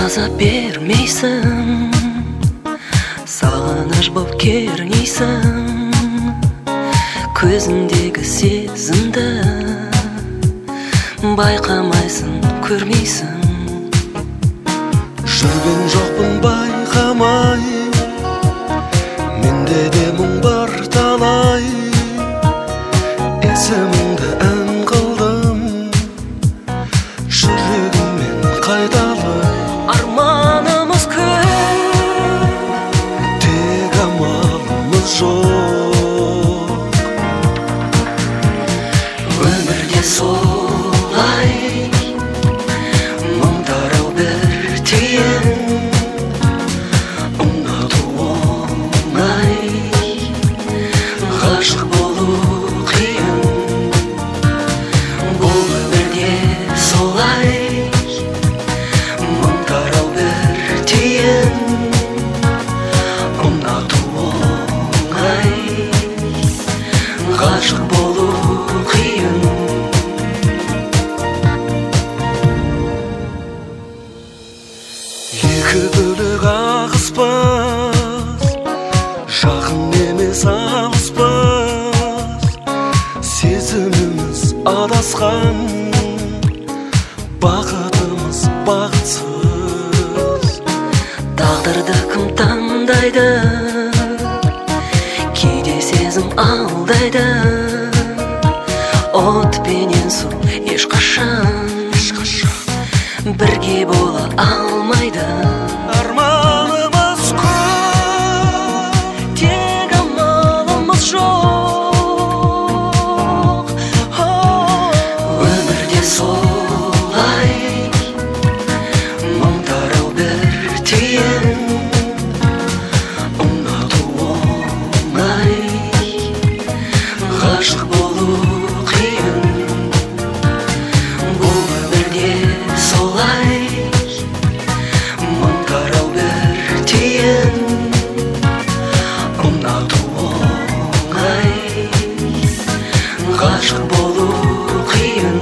азап бермейсің, сағыныш боп кернейсің, көзіндегі сезімді байқамайсың, көрмейсің. Жүрген жоқпын байқамай, менде де мұң бар талай. Есіміңді ән қылдым, жүрегіммен қайталай. Арманымыз көп, тек амалымыз жоқ. өмірде солай, мың тарау бір түйін. Ұнату оңай, ғашық болу қиын. Бұл өмірде солай, мың тарау бір түйін. Ұнату оңай, ғашық болу қиын. Екі бөлек ағыспыз, жақын емес алыспыз. Сезіміміз адасқан, бақытымыз бақытсыз. Тағдырды кім таңдайды, кейде сезім алдайды. От пенен су ешқашан бірге бола алмайды. Арманымыз көп, Тек амалымыз жоқ. Өмірде солай, мың тарау бір түйін. Ұнату оңай, ғашық болу қиын. Бұл өмірде солай, мың тарау бір түйін. Ұнату оңай, ғашық болу қиын.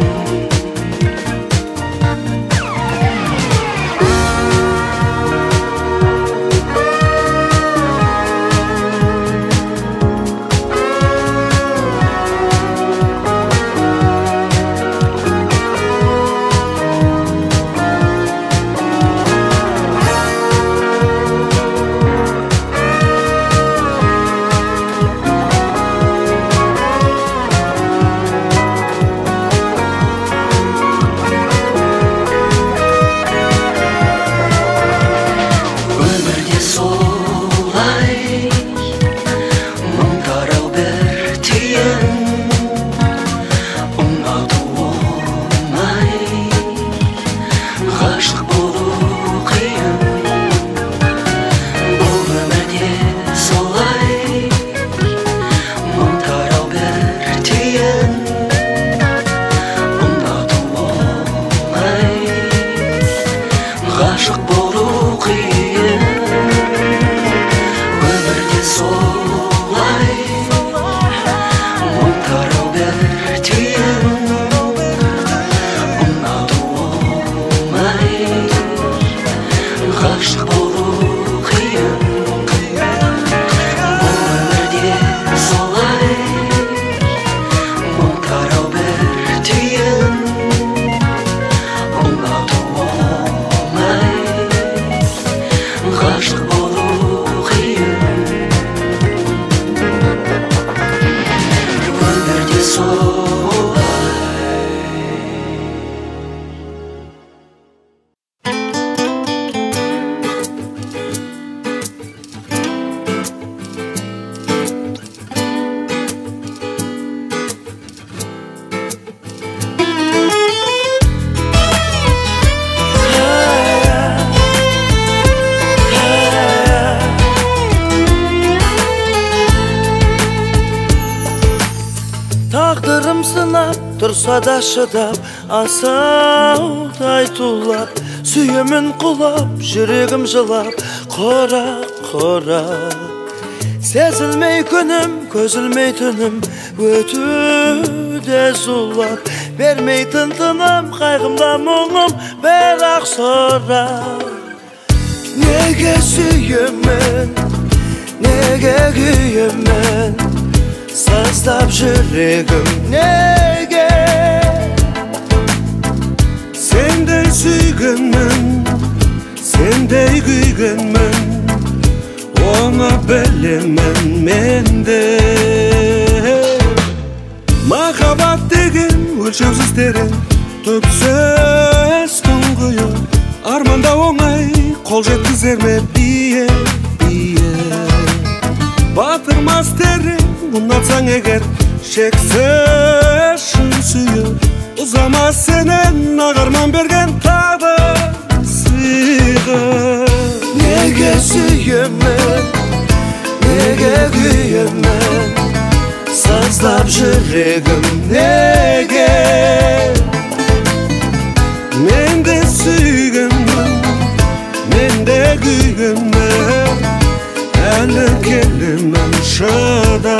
Өмірде солай, мың тарау бір түйін. Ұнату оңай, ғашық болу қиын. Бұл өмірде солай, мың тарау бір түйін. Ұнату оңай, ғашық болу қиын. Өмірде солай, мың тарау бір түйін. Ұнату оңай, ғашық болу қиын. Бұл өмірде солай, мың тарау бір түйін. Ұнату оңай, ғашық болу қиын. Өмірде солай. Тағдырым сынап, тұрса да шыдап, асаудай тулап, сүйемін құлап, жүрегім жылап, қора. Сезілмей күнім, көзілмей түнім, өтуде зулап, бермей тынтыным, қайғымда мұңым, бірақ сора. Nege süyemen, nege güyemen, sazdap yüreğim nege. Sendey süygenmen, sendey güygenmen, ona bilemen mende. Mahabat degen ölçemsiz derin, öpsöz tunguyu, armanda oңай kol жеткізерме бие, бие. Батырмас терең ұнатсаң егер, шексіз шын сүйіп, ұзамас сенен ағарман берген тағы сыйғы. Nege süyemen, nege güyemen, sazdap yüreğim nege. Men de süygenmen, men de güygenmen, әлі келемін шыда.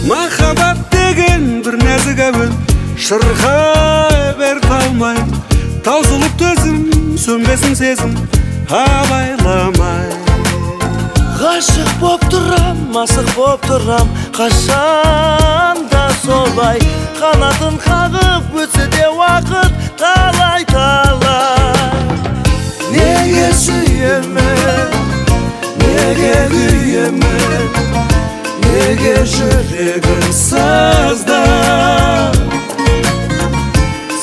Махаббат деген бір нәзік әуен, шырға бер талмай, таусылып төзім, сөнбесін сезім, абайламай. Ғашық боп тұрам, асық боп тұрам, қашан да солай. Қанатын қағып өтсе де уақыт талай-талай. Неге сүйемен, неге күйемен, неге жүрегім сазда.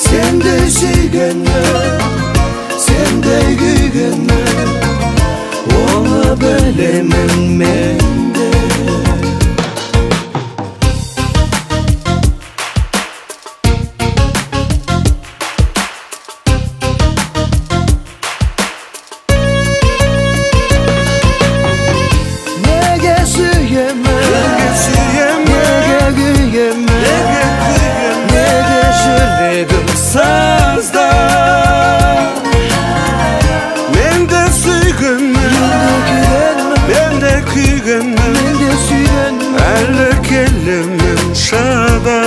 Сендей сүйгенмен, сендей күйгенмен, onu bilemem mende. Nege süyemen, nege güyemen, nege yüreğim sazda. Men de süygenmen, men de kuygenmen, әлі келемін шыда.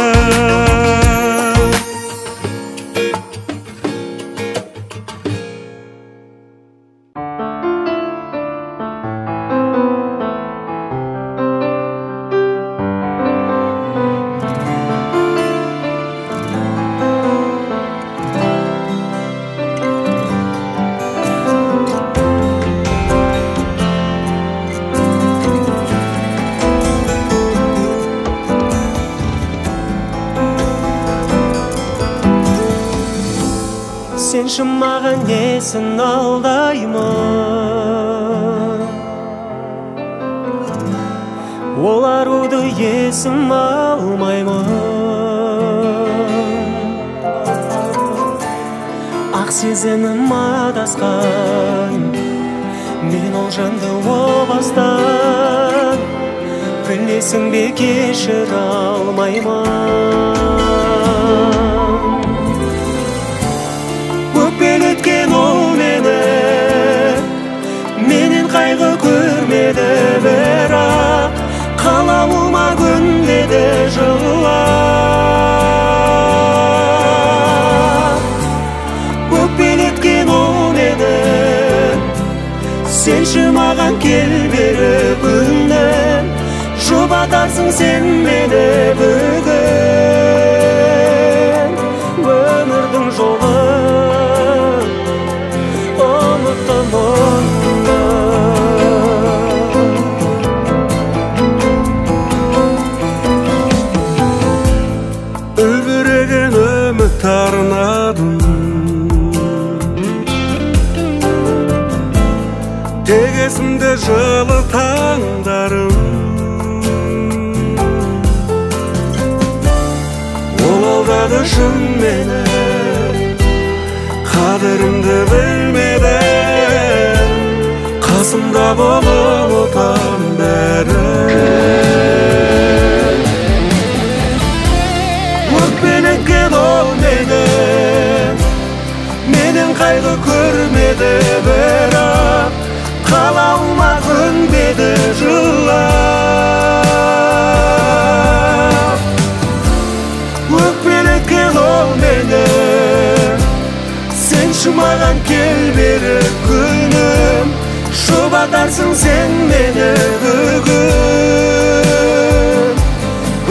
Sen şımağın несін алдаймын, ол аруды есім алмаймын. Ақ сезімім адасқан, мен ол жанды о бастан, білесің бе кешіре алмаймын. Өткен ол мені, менен қайғы көрмеді, бірақ қалауыма көнбеді жылап. Өкпелеткен ол мені, сенші маған кел бері күннен, жұбатарсың сен мені бүгін. Өмірдің жолы Үлбіреген үміт арнадым, тек есімде жылы таңдарым. Ол алдады шын мені, қадірімді білмеді, қасымда болып отам бәрі. Өкпелеткен ол мені, менен қайғы көрмеді, бірақ қалауыма көнбеді жылап. Өкпелеткен ол мені, сенші маған кел бері күнім, жұбатарсың сен мені бүгін.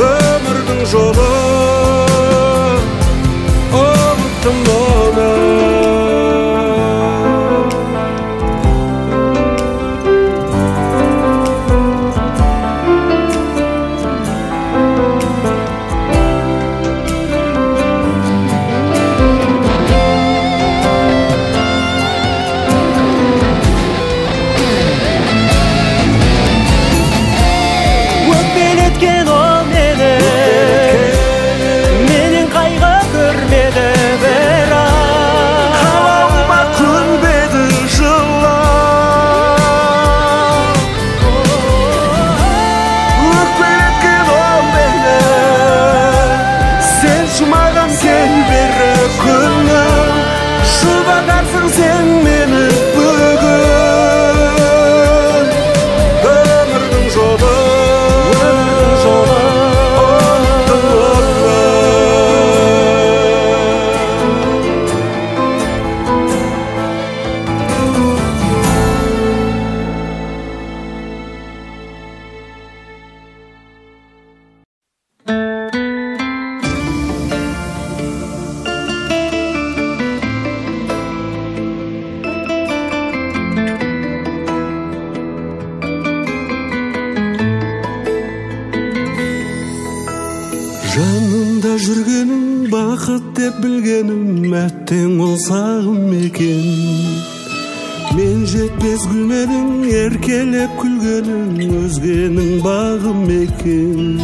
Өмірдің жолы ұмыттым оны. Жанымда жүргенім, бақыт деп білгенім, әттең ол сағым екен. Мен жетпес гүлменің, еркелеп күлгенің, өзгенің бағым екен.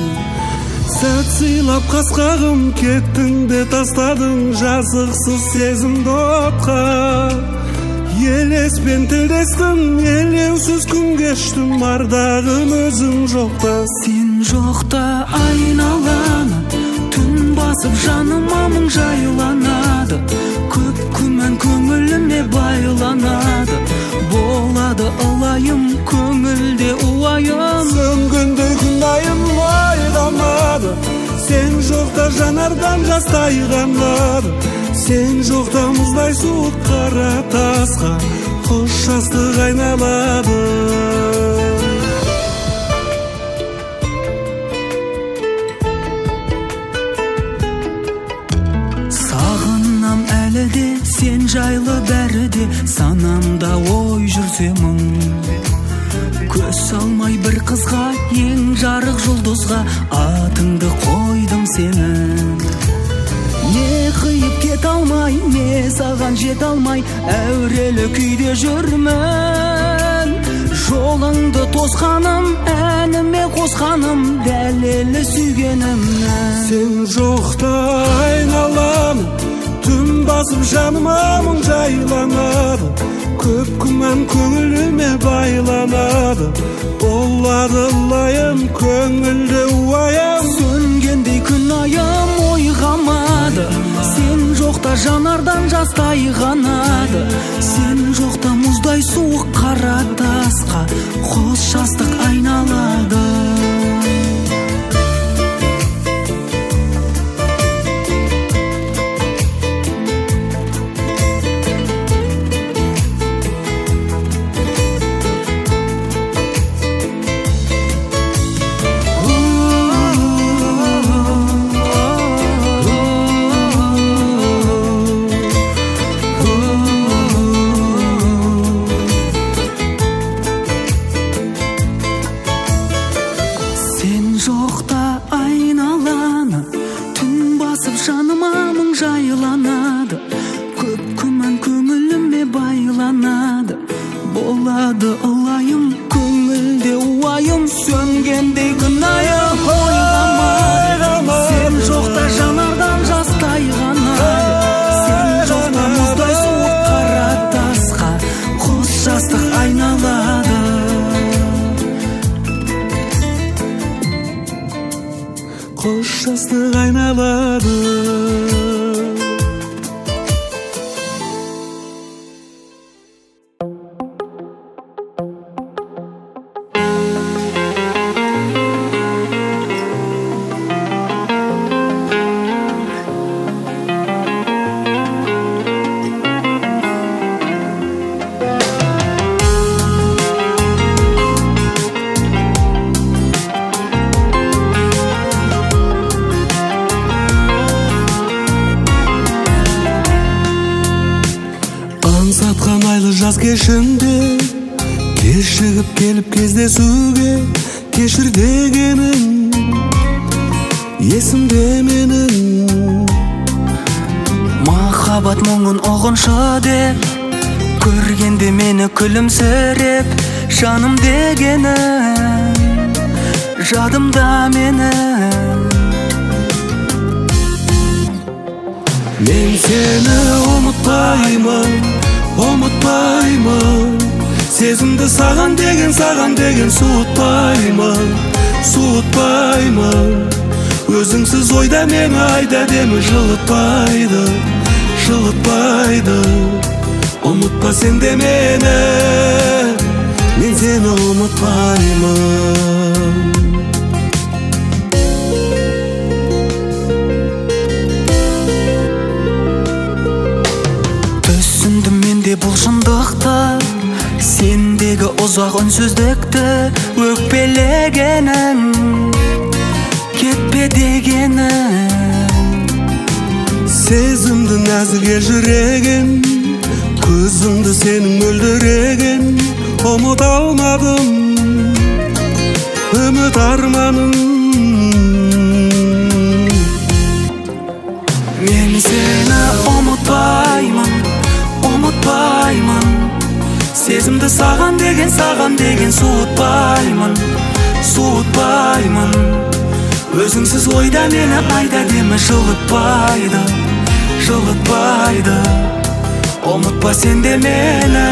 Сәт сыйлап қасқағым, кеттің де тастадың, жазықсыз сезімді отқа. Елеспен тілдестім, елеусіз күн кештім, ардағым өзің жоқта. Сен жоқта айналаны, түн басып жаныма мұң жайланады. Көп күмән көңіліме байланады, болады ылайым көңілде уайым. Сөнгенде күндайым ойламады, сен жоқта жанардан жас тайғанады. Сен жоқта мұздай суық қара тасқа қош жастық айналады. Сағынам әлі де, сен жайлы бәрі де, санамда ой жүрсе мың. Көз салмай бір қызға, ең жарық жұлдызға, атыңды қойдым сенің. Не қиып кет алмай, не саған жет алмай, әурелі күйде жүрмін. Жолыңды тосқаным, әніме қосқаным, дәлелі сүйгенімнің. Сен жоқта айналамын, түн басып жаныма мұң жайланады. Көп күмән көңіліме байланады, болады лайым көңілде уайым. Сөнгендей күн айым ойғамады, сен жоқта жанардан жас тайғанады. Сен жоқта мұздай суық қара тасқа қос жастық айналады. Болады ылайым көңілде уайым, сөнгендей күнайым ойламады. Сен жоқта жанардан жас тайғанады, сен жоқта мұздай суық қара тасқа қос жастық айналады. Қос жастық айналады. аңсатқан айлы жаз кешінде кешігіп келіп кездесуге кешір дегенің есімде менің. Махаббат мұңын ұғыншы деп көргенде мені күлімсіреп жаным дегенің жадымда менің. Мен сені ұмытпаймын, ұмытпаймын. Сезімді саған деген суытпаймын, суытпаймын. Өзіңсіз ойда мені айда демі жылытпайды, жылытпайды. Ұмытпа сен де мені, мен сені ұмытпаймын. Түсіндім менде бұл шындықты, сендегі ұзақ үнсіздікті, өкпелегенің кетпе дегенің. Сезімді нәзіге жүрегін, көзіңді сенің мөлдіреген. Ұмыта алмадым үміт арманым. Мен сені ұмытпаймын, ұмытпаймын. Сезімді саған деген суытпаймын, суытпаймын. Өзіңсіз ойда мені айда демі жылытпайды, жылытпайды. Ұмытпа сен де мені,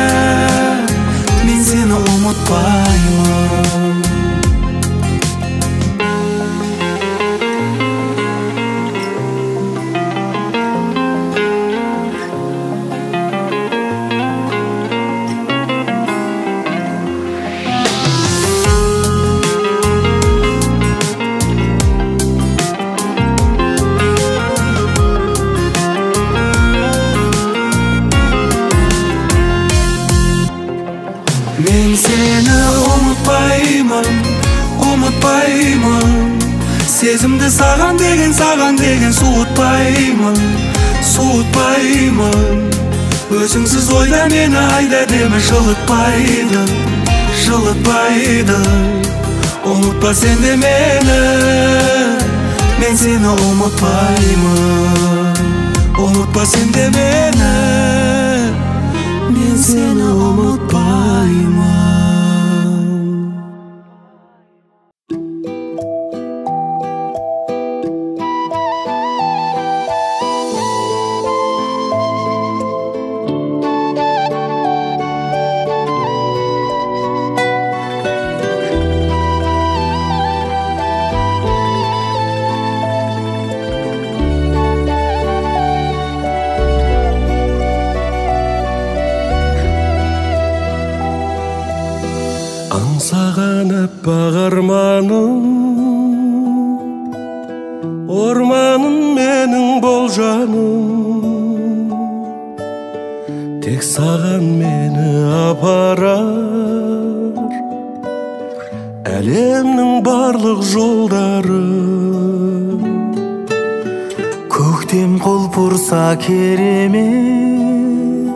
мен сені ұмытпаймын. Мен сені ұмытпаймын, ұмытпаймын. Сезімді саған деген суытпаймын, суытпаймын. Өзіңсіз ойда мені айда демі жылытпайды, жылытпайды. Ұмытпа сен де мені, мен сені ұмытпаймын. Ұмытпа сен де мені, мен сені ұмытпаймын. Аңсаған аппақ арманым, орманым менің бол жаным. Тек саған мені апарар әлемнің барлық жолдары. Көктем құлпырса керемет,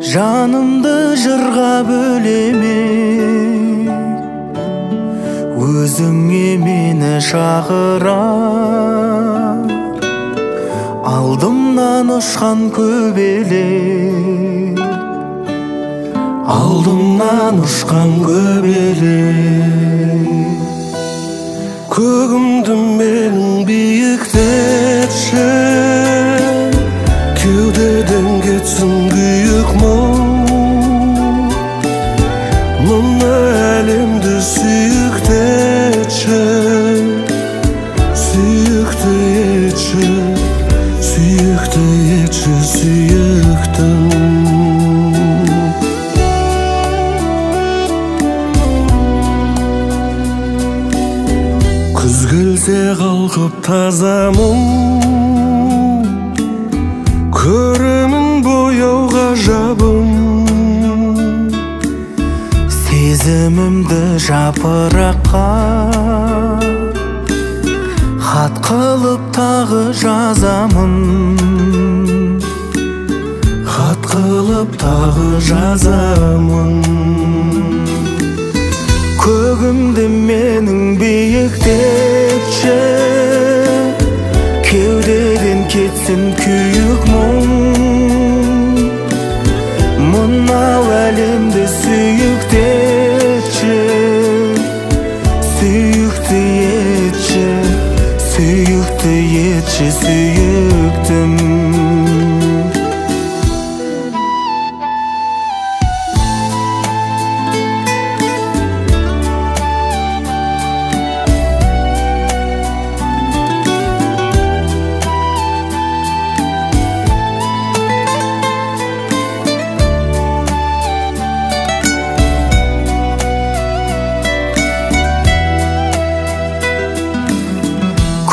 жанымды жырға бөлемек. Өзіңе мені шақырар, алдымнан ұшқан көбелек, алдымнан ұшқан көбелек. Көгімді менің биіктетші, кеудеден кетсін күйік мұң. Мына әлемді сүйікті етші, сүйікті етші, сүйікті етші, сүйіктім. Күз келсе қалқып тазамын, көрімін бояу ғажабым. Сезімімді жапыраққа хат қылып тағы жазамын, хат қылып кылып тагы жазамын. Көгімді менің биіктетші, кеудеден кетсін күйік мұң. Мынау әлемді сүйіктетші, сүйікті етші, сүйікті етші, сүйіктім.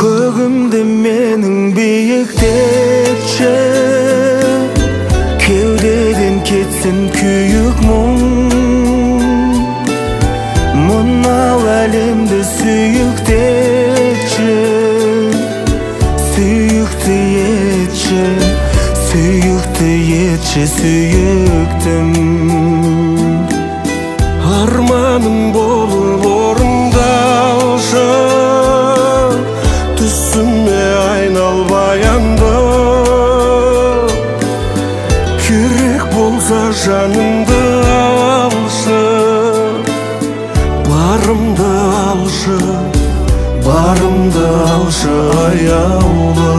Көгімді менің биіктетші, кеудеден кетсін күйік мұң. Мынау әлемді сүйіктетші, сүйікті етші, сүйікті етші, сүйіктім. Арманым болып орындалшы, түсіме айналбай анда. Керек болса жанымды алшы, барымды алшы, барымды алшы аяулы.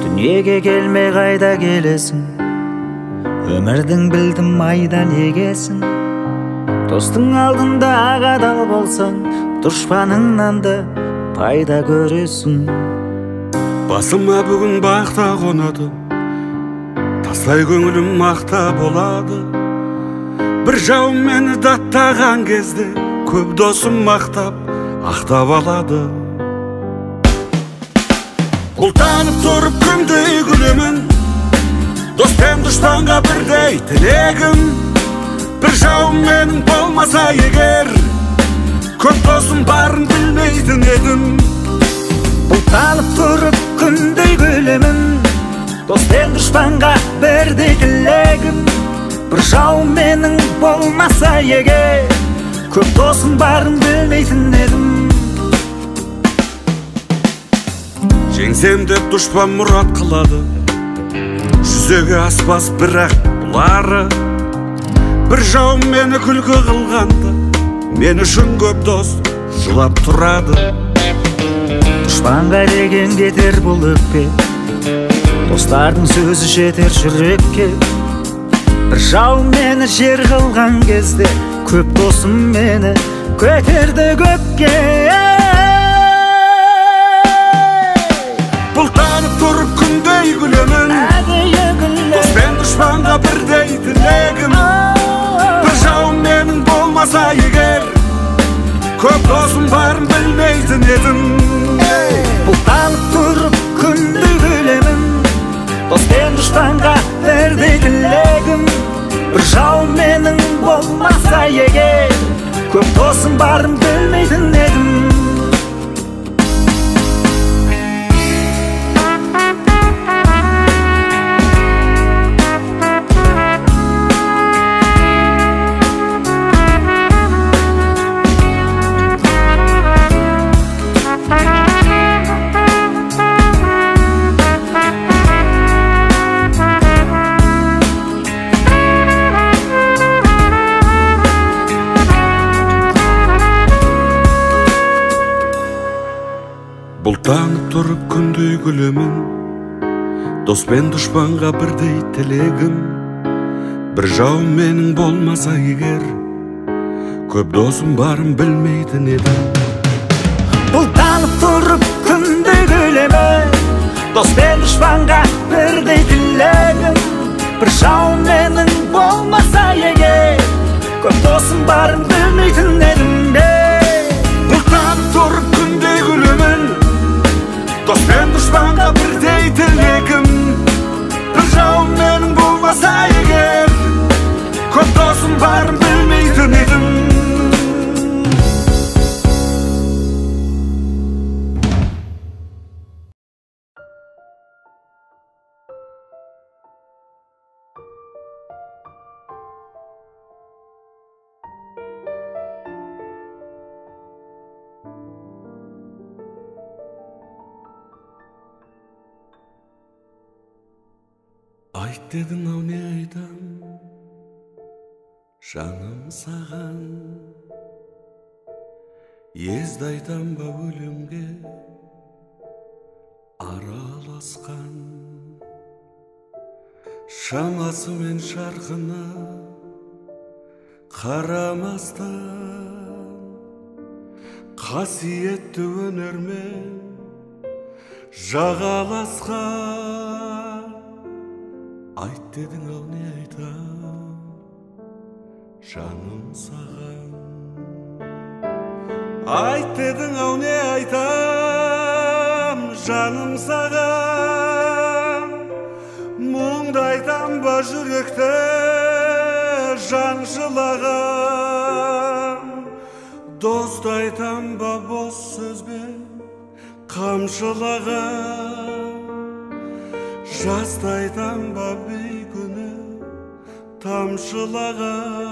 Дүниеге келмей қайда келесің, өмірдің білдім айдан егесің. Достың алдында ағадал болсаң, дұшпаныңнан да пайда көресің. Басыма бүгін бақта қонады, тастай көңілім мақта болады. Бір жауым мені даттаған кезде, көп досым мақтап, ақтап алады. Бұлтанып тұрып күндей күлемін, дос пен дұшпанға бірдей тілегім. Бір жауым менің болмаса егер, көп досым барын білмейтін едім. Бұлтанып тұрып күндей күлемін, дос пен дұшпанға бірдей тілегім. Бір жауым менің болмаса егер, көп досым барын білмейтін едім. Жеңсем деп дұшпан мұрат қылады, жүзеге аспас бірақ бұлары. Бір жауым мені күлкі қылғанды, мен үшін көп дос жылап тұрады. Дұшпанға деген кетер бұл өкпе, достардың сөзі жетер жүрекке. Бір жауым мені жер қылған кезде, көп досым мені көтерді көкке. Бұлтанып тұрып күндей күлемін, дос пен дұшпанға бірдей тілегім. Бір жауым менің болмаса егер, көп досым барын білмейтін едім. Бұлтанып тұрып күндей күлемін, дос пен дұшпанға бірдей тілегім. Бір жауым менің болмаса егер, көп досым барын білмейтін едім. Бұлтанып тұрып күндей күлемін, дос пен дұшпанға бірдей тілегім. Бір жауым менің болмаса егер, көп досым барын білмейтін едім. Бұлтанып тұрып күндей күлемін, дос пен дұшпанға бірдей тілегім. Бір жауым менің болмаса егер, көп досым барын білмейтін едім. Бұлтанып тұрып күндей күлемін, дос пен Ayt dedin ау ne aytam жаным саған Езді айтам ба өлімге араласқан Шамасы мен шарқына қарамастан Қасиетті өнермен жағаласқан Айт дедің ау не айтам жаным саған Айт дедің ау не айтам жаным саған Мұңды айтам ба жүректе жан жылаған Досты айтам ба бос сөзбен қамшылаған Жасты айтам ба бейкүні тамшылаған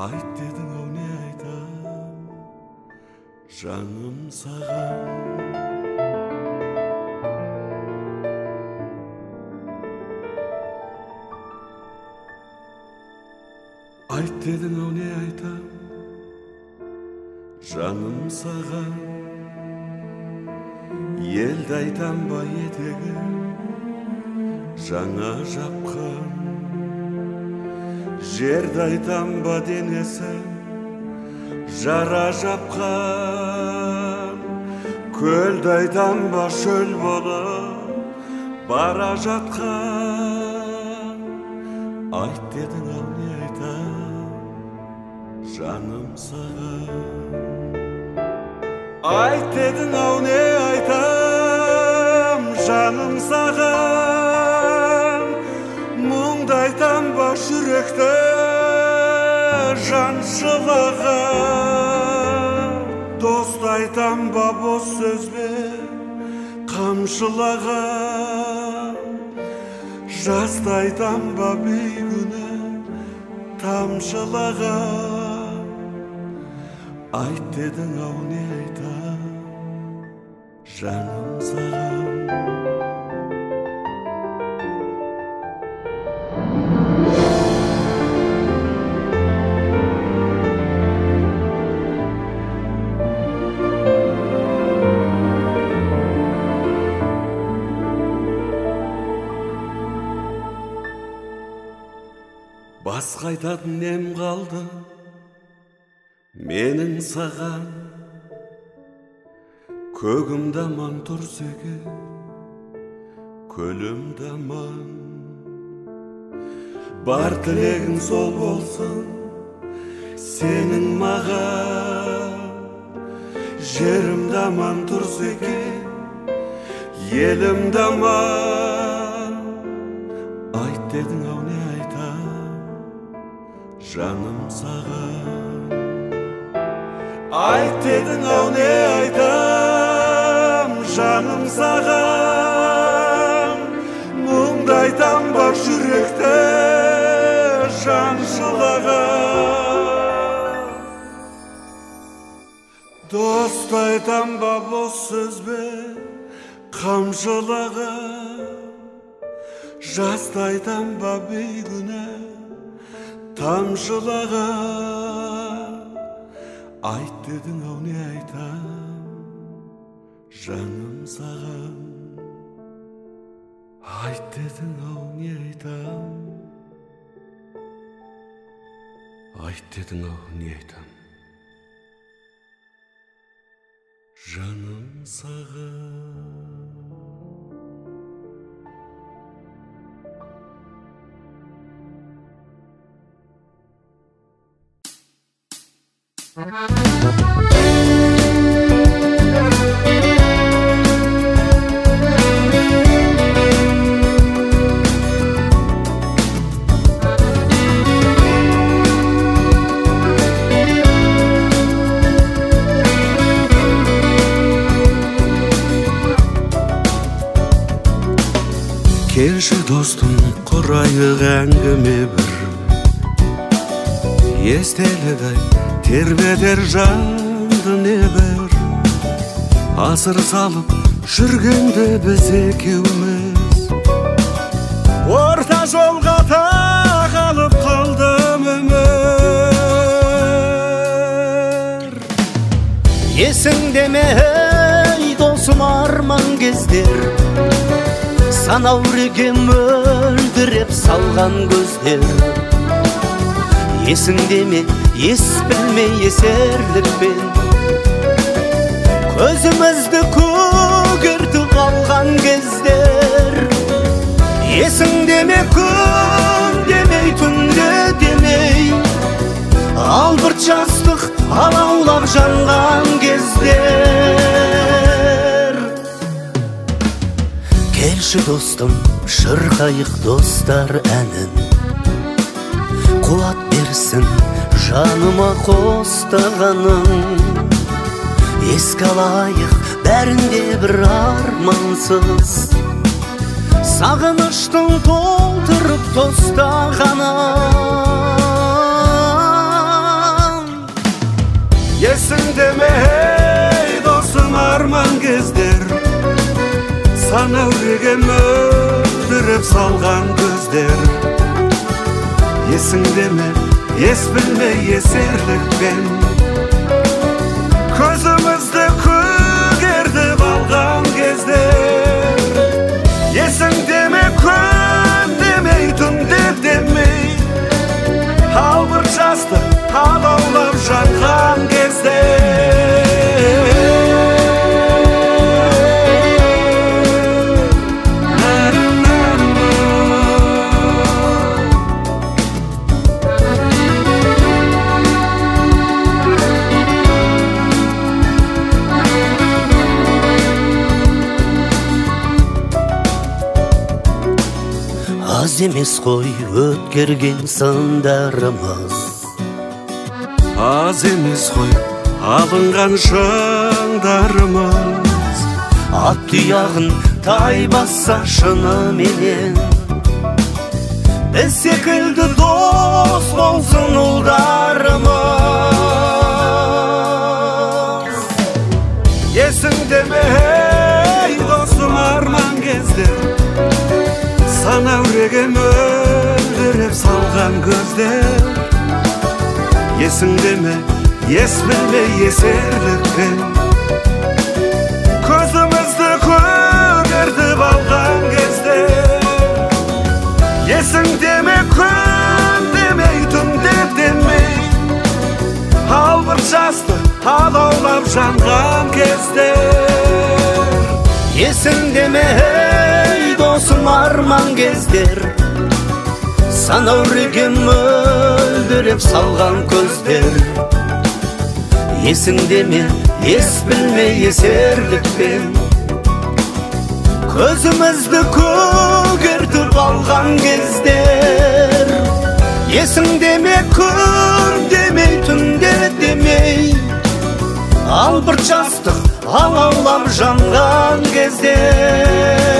Айт дедің ау не айтам жаным саған Айт дедің ау не айтам жаным саған Елді айтам ба етегі жаңа жапқан Жерді айтам ба денесі жара жапқан Көлді айтам ба шөл болып бара жатқан Айт дедің ау не айтам жаным саған Айт дедің ау не айтам жаным саған Мұңды айтам ба жүректе жан жылаған Досты айтам ба бос сөзбен қамшылаған Жасты айтам ба бейкүні тамшылаған Айт дедің ау не айтам жаным саған Басқа айтатын нем қалды менің саған Көгімді аман тұрсеге көлімді аман Бар тілегің сол болсын сенің маған Жерімді аман тұрсеге елімді аман Айт дедің ау не айтам жаным саған Айт дедің ау не айтам жаным саған Мұңды айтам ба жүректе жан жылаған Досты айтам ба бос сөзбен қамшылаған Жасты айтам ба бейкүні тамшылаған Айт дедің ау не айтам жаным саған Айт дедің ау не айтам Айт дедің ау не айтам жаным саған Келші достым құрайық әңгіме бір Естелік ай тербетер жанды небір Асыр салып жүргенде біз екеуміз жолға тағалып қалдым өмір. Есіңде ме ей досым арман кездер, санаурыге мөлдіреп салған көздер. Есіңде ме ес білмей есерлікпен көзімізді көгертіп алған кездер. Есіңде ме күн демей түнде демей албырт жастық алаулап жанған кездер. Келші достым шырқайық достар әнін, қуат берсін жаныма қостағаның. Еске алайық бәрінде бір армансыз, сағыныштың толтырып тостағанын. Есіңде ме ей досым арман кездер, санаурыге мөлдіреп салған көздер. Есіңде ме ес білмей есерлікпен көзімізді көгертіп алған кездер. Есіңде ме күн демей түнде демей албырт жастық алаулап жанған кездер. Аз емес қой өткерген сындарымыз, аз емес қой алынған шыңдарымыз. ат тұяғын тай басса шыныменен біз секілді дос болсын ұлдарымыз. Есіңде ме ей досым арман кездер, санаурыге мөлдіреп салған көздер. Есіңде ме ес білмей есерлікпен көзімізді көгертіп алған кездер. Есіңде ме күн демей түнде демей албырт жастық алаулап жанған кездер. Есіңде ме ей досым арман кездер, санаурыге мөлдіреп салған көздер. Есіңде ме ес білмей есерлікпен көзімізді көгертіп алған кездер. Есіңде ме күн демей түнде демей албырт жастық алаулап жанған кездер.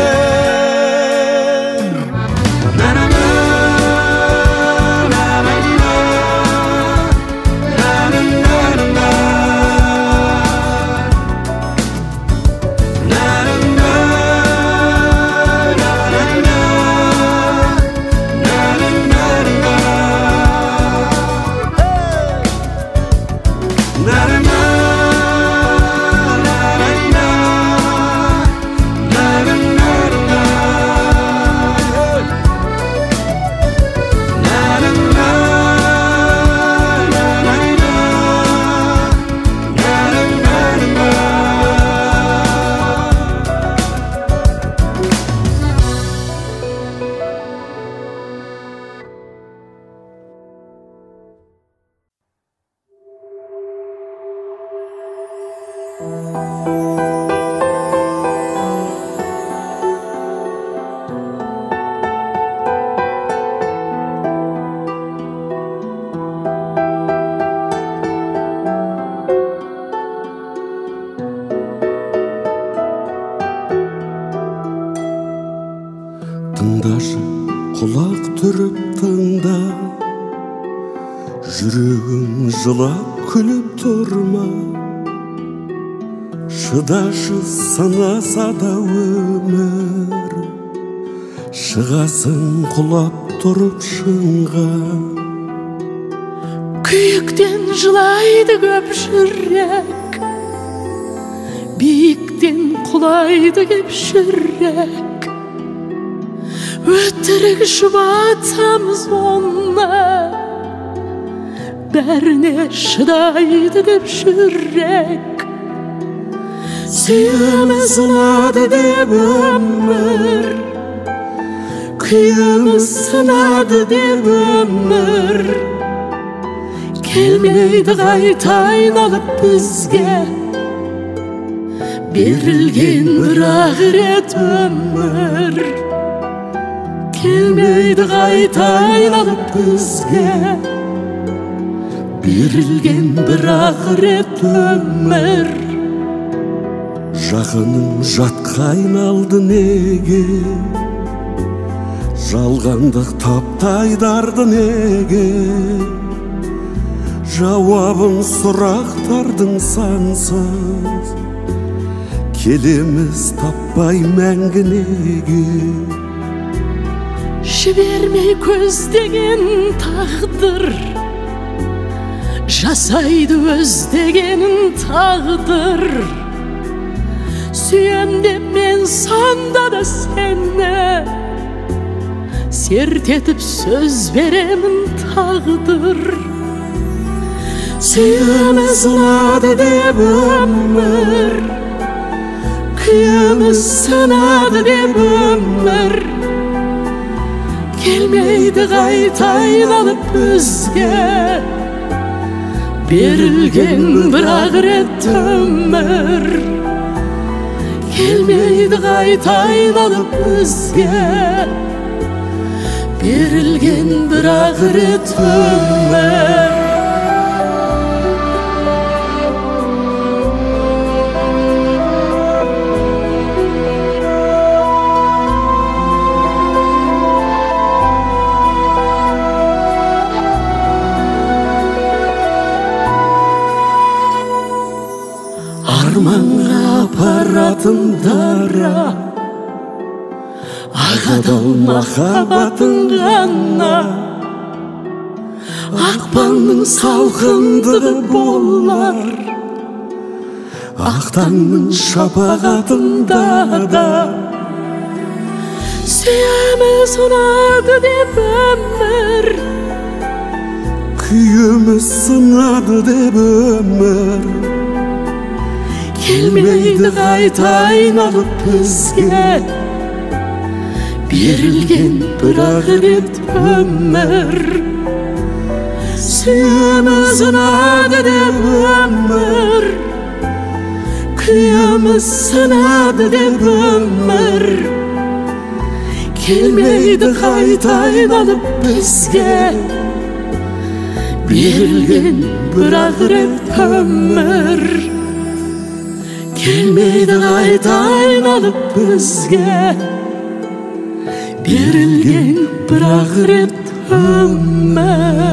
Тыңдашы, құлақ түріп тыңда, жүрегің жылап күліп тұрма. Шыдашы, сынаса да өмір, Шығасың құлап тұрып шыңға. Күйіктен жылайды көп жүрек, биіктен құлайды кеп жүрек. Өтірік жұбатамыз оны, бәріне шыдайды деп жүрек. Сүйіміз ұнады деп өмір, күйіміз сынады деп өмір. Келмейді қайта айналып бізге, берілген бір-ақ рет өмір. Келмейді қайта айналып бізге, берілген бір-ақ рет өмір. Жақының жатқа айналды неге, жалғандық таптайдарды неге. Жауабын сұрақтардың сансыз, келеміз таппай мәңгі неге. Жібермей көздеген тағдыр, жасайды өздегенін тағдыр. Сүйем деп мен сонда да сені, серт етіп сөз беремін тағдыр. Сүйіміз ұнады деп өмір, күйіміз сынады деп өмір. Келмейді қайта айналып бізге, берілген бір-ақ рет өмір. Келмейді қайта айналып бізге, берілген бір-ақ рет өмір. Арманға апаратын дара, ағадал махаббатың ғана. Ақпанның салқындығы болар, ақтаңның шапағатында да. Сүйеміз ұнады деп өмір, Күйіміз сынады деп өмір. Келмейді қайта айналып бізге, берілген бір-ақ рет өмір. Сүйіміз ұнады деп өмір, күйіміз сынады деп өмір. Келмейді қайта айналып бізге, берілген бір-ақ рет өмір. Келмейді қайта айналып бізге, берілген бір-ақ рет өмір.